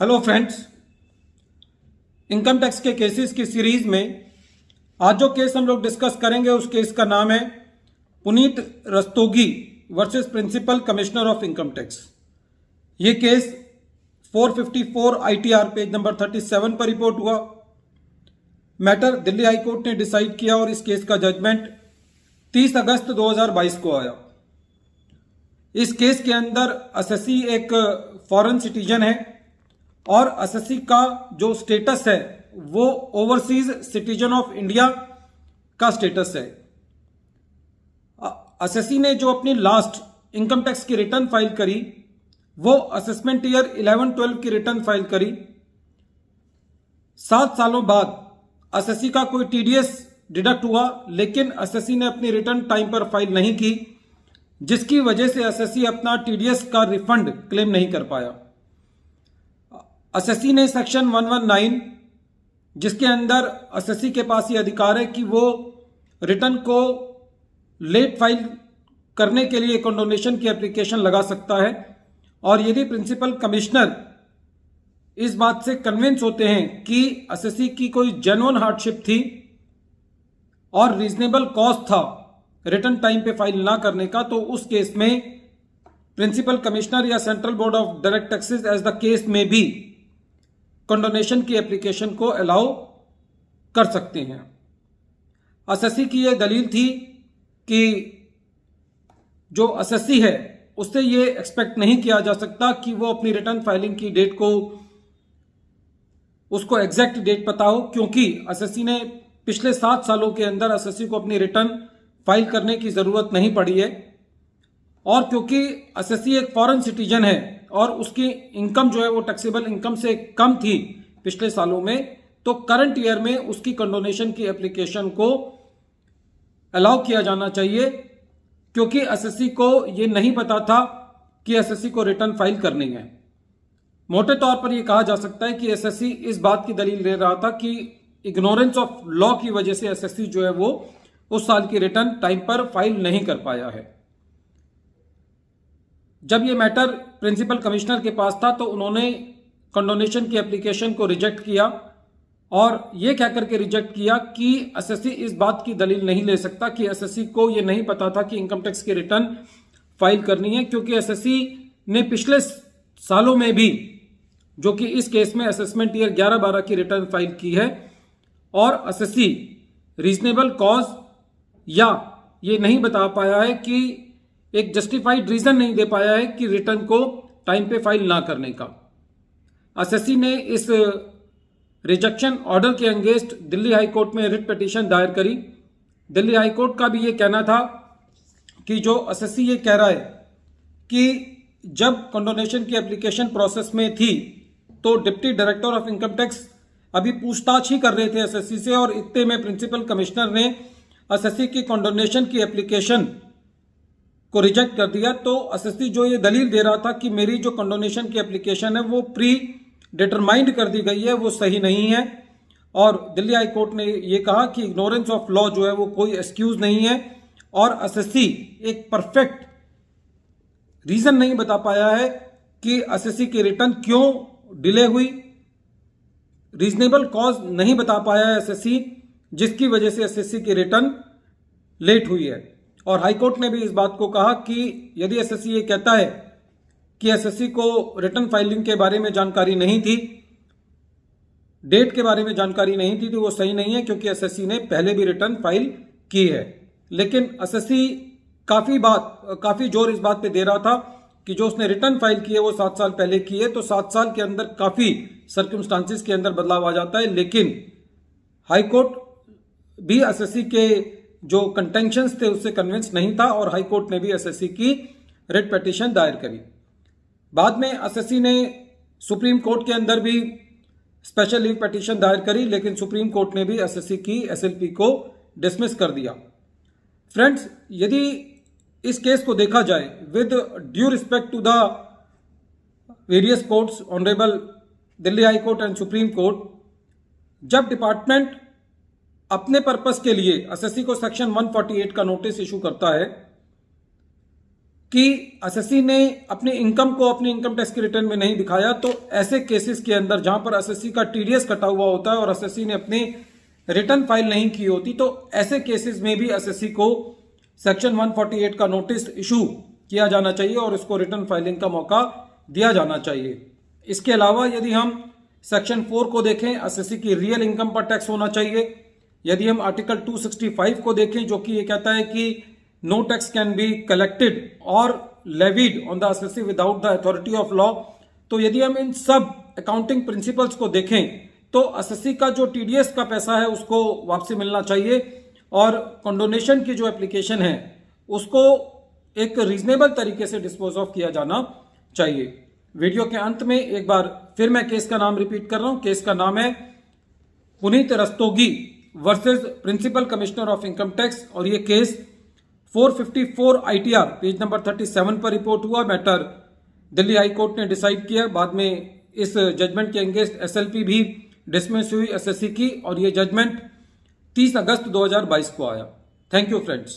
Hello friends, income tax के cases की series में आज जो केस हम लोग डिस्कस करेंगे उस केस का नाम है Puneet Rastogi versus principal commissioner of income tax. ये केस 454 आईटीआर पेज नंबर 37 पर रिपोर्ट हुआ। मैटर दिल्ली हाई कोर्ट ने डिसाइड किया और इस केस का जजमेंट 30 अगस्त 2022 को आया। इस केस के अंदर एसएससी एक फॉरेन सिटीजन है और एसएससी का जो स्टेटस है वो ओवरसीज सिटीजन ऑफ इंडिया का स्टेटस है। एसएससी ने जो अपनी लास्ट इनकम टैक्स की रिटर्न फाइल करी वो असेसमेंट ईयर 11-12 की रिटर्न फाइल करी। 7 सालों बाद एसएससी का कोई टीडीएस डिडक्ट हुआ, लेकिन एसएससी ने अपनी रिटर्न टाइम पर फाइल नहीं की, जिसकी वजह से एसएससी अपना टीडीएस का रिफंड क्लेम नहीं कर पाया। एसएससी ने सेक्शन 119 जिसके अंदर एसएससी के पास ये अधिकार है कि वो रिटर्न को लेट फाइल करने के लिए कंडोनेशन की एप्लीकेशन लगा सकता है, और यदि प्रिंसिपल कमिश्नर इस बात से कन्विंस होते हैं कि एसएससी की कोई जेन्युइन हार्डशिप थी और रीजनेबल कॉस्ट था रिटर्न टाइम पे फाइल ना करने का, तो उस केस में प्रिंसिपल कमिश्नर या central board of direct taxes as the case में भी कंडोनेशन की एप्लीकेशन को अलाउ कर सकते हैं। एसएससी की यह दलील थी कि जो एसएससी है उससे ये एक्सपेक्ट नहीं किया जा सकता कि वो अपनी रिटर्न फाइलिंग की डेट को उसको एग्जैक्ट डेट पता हो, क्योंकि एसएससी ने पिछले 7 सालों के अंदर एसएससी को अपनी रिटर्न फाइल करने की जरूरत नहीं पड़ी है, और क्योंकि एसएससी एक फॉरेन सिटीजन है और उसकी इनकम जो है वो टैक्सेबल इनकम से कम थी पिछले सालों में, तो करंट ईयर में उसकी कंडोनेशन की एप्लीकेशन को अलाउ किया जाना चाहिए, क्योंकि एसएससी को ये नहीं पता था कि एसएससी को रिटर्न फाइल करनी है। मोटे तौर पर यह कहा जा सकता है कि एसएससी इस बात की दलील दे रहा था कि इग्नोरेंस ऑफ लॉ की वजह से एसएससी जो है वो उस साल की रिटर्न टाइम पर फाइल नहीं कर पाया है। जब ये मैटर प्रिंसिपल कमिश्नर के पास था तो उन्होंने कंडोनेशन की एप्लीकेशन को रिजेक्ट किया, और ये कह करके रिजेक्ट किया कि एसएससी इस बात की दलील नहीं ले सकता कि एसएससी को ये नहीं पता था कि इनकम टैक्स की रिटर्न फाइल करनी है, क्योंकि एसएससी ने पिछले सालों में भी, जो कि इस केस में असेसमेंट ईयर 11-12 की रिटर्न फाइल की है, और एसएससी रीजनेबल कॉज या ये नहीं बता पाया है कि एक जस्टिफाइड रीजन नहीं दे पाया है कि रिटर्न को टाइम पे फाइल ना करने का। एसएससी ने इस रिजेक्शन ऑर्डर के अगेंस्ट दिल्ली हाई कोर्ट में रिट पिटीशन दायर करी। दिल्ली हाई कोर्ट का भी ये कहना था कि जो एसएससी ये कह रहा है कि जब कंडोनेशन की एप्लीकेशन प्रोसेस में थी तो deputy director of income tax अभी पूछताछ ही कर रहे थे एसएससी से, और इतने में प्रिंसिपल कमिश्नर ने एसएससी की कंडोनेशन की एप्लीकेशन को रिजेक्ट कर दिया। तो एसएससी जो ये दलील दे रहा था कि मेरी जो कंडोनेशन की एप्लीकेशन है वो प्री डिटरमाइंड कर दी गई है, वो सही नहीं है, और दिल्ली हाई कोर्ट ने ये कहा कि इग्नोरेंस ऑफ लॉ जो है वो कोई एक्सक्यूज नहीं है, और एसएससी एक परफेक्ट रीजन नहीं बता पाया है कि एसएससी की रिटर्न क्यों डिले हुई। रीजनेबल कॉज नहीं बता पाया है एसएससी, जिसकी वजह से एसएससी की रिटर्न लेट हुई है। और हाईकोर्ट ने भी इस बात को कहा कि यदि एसएससी ये कहता है कि एसएससी को रिटर्न फाइलिंग के बारे में जानकारी नहीं थी, डेट के बारे में जानकारी नहीं थी, तो वो सही नहीं है, क्योंकि एसएससी ने पहले भी रिटर्न फाइल की है। लेकिन एसएससी काफी जोर इस बात पे दे रहा था कि जो उसने रिटर्न फाइल की है वो 7 साल पहले की है, तो 7 साल के अंदर काफी सर्कमस्टांसिस के अंदर बदलाव आ जाता है। लेकिन हाईकोर्ट भी एसएससी के जो कंटेंशंस थे उससे कन्विंस नहीं था, और हाईकोर्ट ने भी एसएससी की रिट पिटीशन दायर करी। बाद में एसएससी ने सुप्रीम कोर्ट के अंदर भी स्पेशल लीव पिटीशन दायर करी, लेकिन सुप्रीम कोर्ट ने भी एसएससी की एसएलपी को डिसमिस कर दिया। फ्रेंड्स, यदि इस केस को देखा जाए with due respect to the various courts, honourable Delhi high court and supreme court, जब डिपार्टमेंट अपने पर्पस के लिए एसएससी को सेक्शन 148 का नोटिस इशू करता है कि एसएससी ने अपनी इनकम को अपनी इनकम टैक्स के रिटर्न में नहीं दिखाया, तो ऐसे केसेस के अंदर जहां पर एसएससी का टीडीएस कटा हुआ होता है और एसएससी ने अपनी रिटर्न फाइल नहीं की होती, तो ऐसे केसेस में भी एसएससी को सेक्शन 148 का नोटिस इशू किया जाना चाहिए और इसको रिटर्न फाइलिंग का मौका दिया जाना चाहिए। इसके अलावा यदि हम सेक्शन 4 को देखें, एसएससी की रियल इनकम पर टैक्स होना चाहिए। यदि हम आर्टिकल 265 को देखें, जो कि ये कहता है कि no tax can be collected और levied on the SSC without the authority of law, तो यदि हम इन सब अकाउंटिंग प्रिंसिपल्स को देखें तो एसएससी का जो टीडीएस का पैसा है उसको वापसी मिलना चाहिए और कंडोनेशन की जो एप्लीकेशन है उसको एक रीजनेबल तरीके से डिस्पोज ऑफ किया जाना चाहिए। वीडियो के अंत में एक बार फिर मैं केस का नाम रिपीट कर रहा हूं। केस का नाम है Puneet Rastogi versus principal commissioner of income tax और ये केस 454 आईटीआर पेज नंबर 37 पर रिपोर्ट हुआ। मैटर दिल्ली हाई कोर्ट ने डिसाइड किया। बाद में इस जजमेंट के अगेंस्ट एसएलपी भी डिसमिस हुई एसएससी की और ये जजमेंट 30 अगस्त 2022 को आया। Thank you friends.